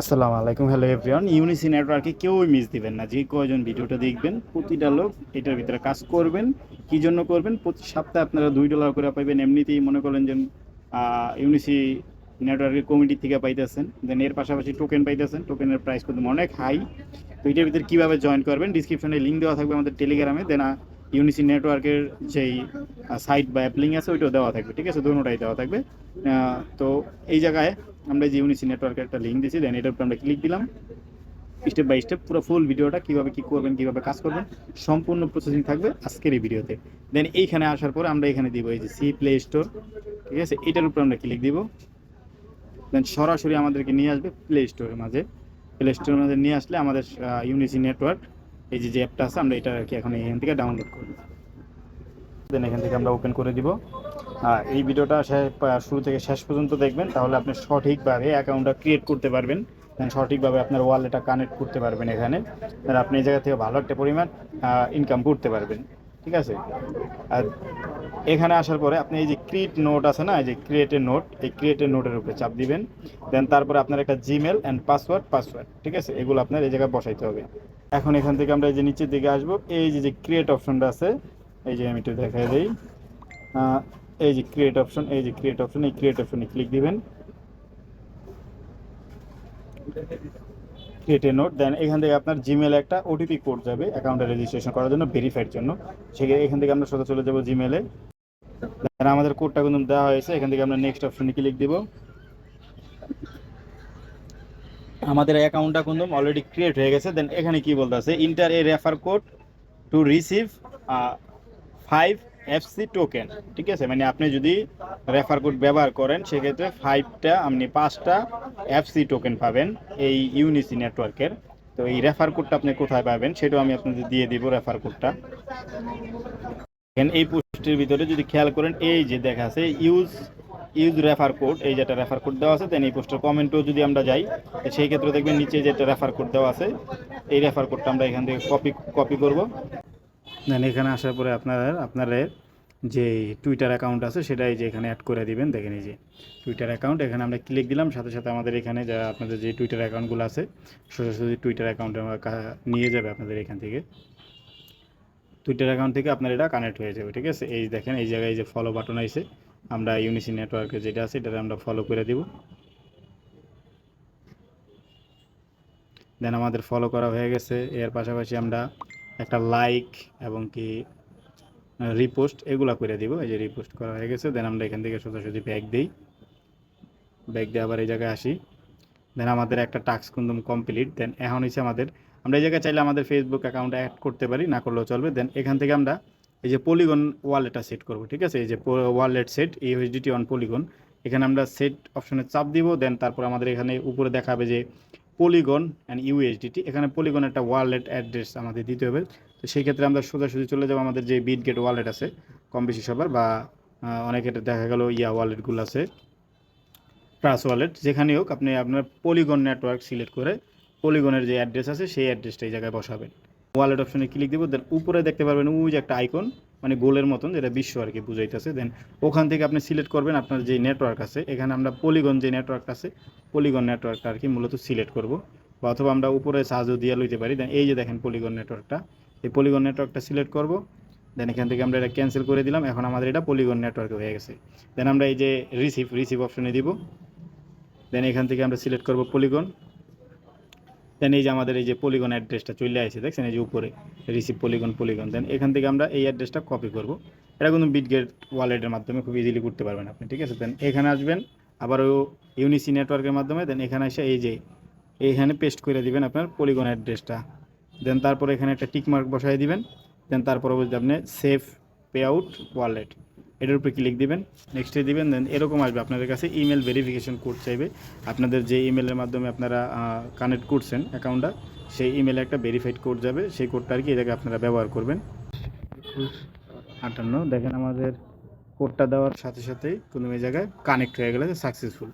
আসসালামু আলাইকুম, hello everyone. ইউনিসি নেটওয়ার্কে কেউই মিস দিবেন না। যে কয়জন ভিডিওটা দেখবেন প্রতিটা লোক এটার ভিতরে কাজ করবেন। কি জন্য করবেন? প্রতি সপ্তাহে আপনারা $2 করে পাইবেন। এমনিতেই মনে করেন যে ইউনিসি নেটওয়ার্কের কমিটি থেকে পাইতেছেন, দেন এর পাশাপাশি টোকেন পাইতেছেন। টোকেনের প্রাইস কিন্তু অনেক হাই। তো এটার ভিতরে কীভাবে জয়েন করবেন, ডিসক্রিপশনে লিঙ্ক দেওয়া থাকবে আমাদের টেলিগ্রামে। দেন ইউনিসি নেটওয়ার্কের যেই সাইট বা অ্যাপ লিঙ্ক আছে ওইটাও দেওয়া থাকবে, ঠিক আছে? দুটোটাই দেওয়া থাকবে। তো এই জায়গায় আমরা যে ইউনিসি নেটওয়ার্কের একটা লিঙ্ক দিয়েছি, দেন এটার উপর আমরা ক্লিক দিলাম। স্টেপ বাই স্টেপ পুরো ফুল ভিডিওটা কীভাবে কী করবেন, কীভাবে কাজ করবেন, সম্পূর্ণ প্রসেসিং থাকবে আজকের এই ভিডিওতে। দেন এইখানে আসার পরে আমরা এখানে দিব এই যে সি প্লে স্টোর, ঠিক আছে? এটার উপর আমরা ক্লিক দিব। দেন সরাসরি আমাদেরকে নিয়ে আসবে প্লে স্টোরের মাঝে। প্লে স্টোরের মাঝে নিয়ে আসলে আমাদের ইউনিসি নেটওয়ার্ক এই যে অ্যাপটা আছে, আমরা এটা আর কি এখন এখান থেকে ডাউনলোড করব। দেন এখান থেকে আমরা ওপেন করে দিব। এই ভিডিওটা শুরু থেকে শেষ পর্যন্ত দেখবেন, তাহলে আপনি সঠিকভাবে অ্যাকাউন্টটা ক্রিয়েট করতে পারবেন। সঠিকভাবে আপনার ওয়ালেটটা কানেক্ট করতে পারবেন এখানে। আর আপনি এই জায়গা থেকে ভালো একটা পরিমাণ ইনকাম করতে পারবেন, ঠিক আছে? আর এখানে আসার পরে আপনি এই যে ক্রিয়েট নোট আছে না, এই যে ক্রিয়েটের নোট, এই ক্রিয়েটের নোটের উপরে চাপ দিবেন। দেন তারপরে আপনার একটা জিমেল অ্যান্ড পাসওয়ার্ড, ঠিক আছে? এগুলো আপনার এই জায়গায় বসাইতে হবে। এখন এখান থেকে আমরা এই যে নিচের দিকে আসবো, এই যে ক্রিয়েট অপশনটা আছে, এই যে আমি একটু দেখাই দিই। এই যে ক্রিয়েট অপশন, এই যে ক্রিয়েট অপশন, এই ক্রিয়েট অপশনে ক্লিক দিবেন, ক্রিয়েট এ নোট। দেন এখান থেকে আপনার জিমেলে একটা ওটিপি কোড যাবে অ্যাকাউন্টে রেজিস্ট্রেশন করার জন্য, ভেরিফাইড জন্য। এখান থেকে আমরা সোজা চলে যাবো জিমেলে। দেন আমাদের কোডটা কিন্তু দেওয়া হয়েছে, এখান থেকে আমরা নেক্সট অপশনে ক্লিক দিব। আমাদের অ্যাকাউন্টটা কিন্তু অলরেডি ক্রিয়েট হয়ে গেছে। দেন এখানে কি বলতে আছে, inter A refer code to receive 5 FC token, ঠিক আছে? মানে আপনি যদি রেফার কোড ব্যবহার করেন সেক্ষেত্রে 5টা FC টোকেন পাবেন এই ইউনিসি নেটওয়ার্কের। তো এই রেফার কোডটা আপনি কোথায় পাবেন সেটাও আমি আপনাদের দিয়ে দিব, রেফার কোডটা। এই পোস্টের ভিতরে যদি খেয়াল করেন, এই যে দেখা আছে ইউজ ইউজ রেফার কোড, এই যেটা রেফার কোড দেওয়া আছে। দেন এই পোস্টের কমেন্টও যদি আমরা যাই, সেই ক্ষেত্রে দেখবেন নিচে যেটা রেফার কোড দেওয়া আছে, এই রেফার কোডটা আমরা এখান থেকে কপি করব। দেন এখানে আসার পরে আপনার যে টুইটার অ্যাকাউন্ট আছে সেটা এই যে এখানে অ্যাড করে দিবেন। দেখেন এই যে টুইটার অ্যাকাউন্ট, এখানে আমরা ক্লিক দিলাম, সাথে সাথে আমাদের এখানে যা আপনাদের যে টুইটার অ্যাকাউন্টগুলো আছে সোজাসুজি টুইটার অ্যাকাউন্টে নিয়ে যাবে আপনাদের এখান থেকে। টুইটার অ্যাকাউন্ট থেকে আপনার এটা কানেক্ট হয়ে যাবে, ঠিক আছে? এই দেখেন এই জায়গায় যে ফলো বাটন আছে, আমরা ইউনিসি নেটওয়ার্কে যেটা আছে এটাতে আমরা ফলো করে দিব। দেন আমাদের ফলো করা হয়ে গেছে। এর পাশাপাশি আমরা একটা লাইক এবং কি রিপোস্ট এগুলা করে দিব। এই যে রিপোস্ট করা হয়ে গেছে। দেন আমরা এখান থেকে সোজাসুজি ব্যাক দিই, ব্যাক দিয়ে আবার এই জায়গায় আসি। দেন আমাদের একটা টাস্ক কিন্তু কমপ্লিট। দেন এখন হচ্ছে আমরা এই জায়গায় চাইলে আমাদের ফেসবুক অ্যাকাউন্টে অ্যাড করতে পারি, না করলেও চলবে। দেন এখান থেকে আমরা এই যে পলিগন ওয়ালেটটা সেট করব, ঠিক আছে? এই যে wallet set USDT on polygon, এখানে আমরা সেট অপশনে চাপ দিব। দেন তারপর আমাদের এখানে উপরে দেখাবে যে পলিগন অ্যান্ড ইউএসডিটি, এখানে পলিগন একটা ওয়ালেট অ্যাড্রেস আমাদের দিতে হবে। তো সেই ক্ষেত্রে আমরা সোজাসুজি চলে যাবো আমাদের যে বিটগেট ওয়ালেট আছে কম বেশি সবার, বা অনেকের দেখা গেল ওয়ালেটগুলো আছে, ট্রাস্ট ওয়ালেট, যেখানেই হোক আপনি আপনার পলিগন নেটওয়ার্ক সিলেক্ট করে পলিগনের যে অ্যাড্রেস আছে সেই অ্যাড্রেসটা এই জায়গায় বসাবেন। ওয়ালেট অপশনে ক্লিক দিব। দেন উপরে দেখতে পারবেন ওই যে একটা আইকন, মানে গোলের মতন, যেটা বিশ্ব আর কি বুঝাইতেছে। দেন ওখান থেকে আপনি সিলেক্ট করবেন আপনার যে নেটওয়ার্ক আছে। এখানে আমরা পলিগন যে নেটওয়ার্কটা আছে, পলিগন নেটওয়ার্কটা আর কি মূলত সিলেক্ট করব, বা অথবা আমরা উপরে সাহায্য দিয়ে লইতে পারি। দেন এই যে দেখেন পলিগন নেটওয়ার্কটা, এই পলিগন নেটওয়ার্কটা সিলেক্ট করব। দেন এখান থেকে আমরা এটা ক্যান্সেল করে দিলাম। এখন আমাদের এটা পলিগন নেটওয়ার্ক হয়ে গেছে। দেন আমরা এই যে রিসিভ অপশনে দিব। দেন এখান থেকে আমরা সিলেক্ট করব পলিগন। দেন এই যে আমাদের এই যে পলিগন অ্যাড্রেসটা চলে আসছে, দেখছেন এই যে উপরে রিসিভ পলিগন। দেন এখান থেকে আমরা এই অ্যাড্রেসটা কপি করব। এটা কিন্তু বিটগেট ওয়ালেটের মাধ্যমে খুব ইজিলি করতে পারবেন আপনি, ঠিক আছে? দেন এখানে আসবেন আবারও ইউনিসি নেটওয়ার্কের মাধ্যমে। দেন এখানে এসে এই যে এইখানে পেস্ট করে দিবেন আপনার পলিগন অ্যাড্রেসটা। দেন তারপরে এখানে একটা টিকমার্ক বসাই দিবেন। দেন তারপরে বলতে আপনি সেভ পে আউট ওয়ালেট, এটার উপরে ক্লিক দিবেন, নেক্সটে দিবেন। দেন এরকম আসবে আপনাদের কাছে ইমেল ভেরিফিকেশন কোড চাইবে। আপনাদের যে ইমেলের মাধ্যমে আপনারা কানেক্ট করছেন অ্যাকাউন্টটা, সেই ইমেলে একটা ভেরিফাইড কোড যাবে, সেই কোডটা আর কি এই জায়গায় আপনারা ব্যবহার করবেন। 58 দেখেন আমাদের কোডটা দেওয়ার সাথে সাথেই কোনো এই জায়গায় কানেক্ট হয়ে গেলে সাকসেসফুল,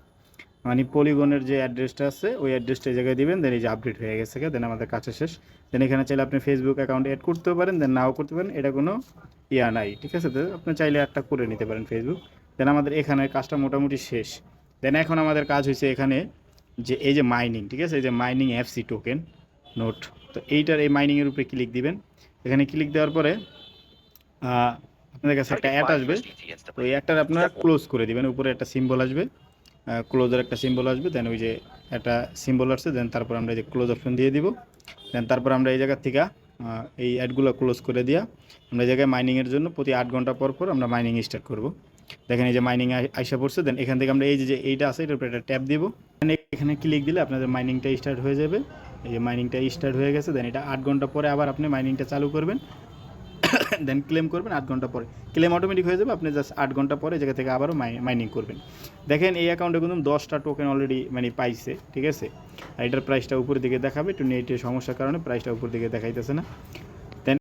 মানে পলিগনের যে অ্যাড্রেসটা আছে ওই অ্যাড্রেসটা এই জায়গায় দিবেন। দেন এই যে আপডেট হয়ে গেছে, দেন আমাদের কাছে শেষ। দেন এখানে চাইলে আপনি ফেসবুক অ্যাকাউন্ট অ্যাড করতেও পারেন, দেন নাও করতে পারেন, এটা কোনো নাই, ঠিক আছে? তো আপনি চাইলে একটা করে নিতে পারেন ফেসবুক। দেন আমাদের এখানে কাজটা মোটামুটি শেষ। দেন এখন আমাদের কাজ হয়েছে এখানে যে এই যে মাইনিং, ঠিক আছে, এই যে মাইনিং এফসি টোকেন নোট, তো এইটার এই মাইনিংয়ের উপরে ক্লিক দিবেন। এখানে ক্লিক দেওয়ার পরে আপনাদের কাছে একটা অ্যাড আসবে, তো এই অ্যাডটার আপনারা ক্লোজ করে দিবেন। উপরে একটা সিম্বল আসবে, ক্লোজের একটা সিম্বল আসবে, দেন ওই যে একটা সিম্বল আসছে, দেন তারপর আমরা এই যে ক্লোজ অপশন দিয়ে দিব। দেন তারপর আমরা এই জায়গার থেকে এই অ্যাডগুলো ক্লোজ করে দিয়া আমরা এই জায়গায় মাইনিংয়ের জন্য প্রতি 8 ঘন্টা পর পর আমরা মাইনিং স্টার্ট করব। দেখেন এই যে মাইনিং আইসা পড়ছে, দেন এখান থেকে আমরা এই যে এইটা আছে এটার উপরে একটা ট্যাপ দিব, এখানে ক্লিক দিলে আপনাদের মাইনিংটা স্টার্ট হয়ে যাবে। এই যে মাইনিংটা স্টার্ট হয়ে গেছে, দেন এটা 8 ঘন্টা পরে আবার আপনি মাইনিংটা চালু করবেন, দেন ক্লেম করবেন 8 ঘন্টা পরে, ক্লেম অটোমেটিক হয়ে যাবে। আপনি জাস্ট 8 ঘন্টা পরে জায়গা থেকে আবারও মাইনিং করবেন। দেখেন এই অ্যাকাউন্টে কিন্তু 10টা টোকেন অলরেডি মানে পাইছে, ঠিক আছে। আর এটার প্রাইসটা উপরের দিকে দেখাবে, একটু নেটের সমস্যার কারণে প্রাইসটা উপর দিকে দেখাইতেছে না।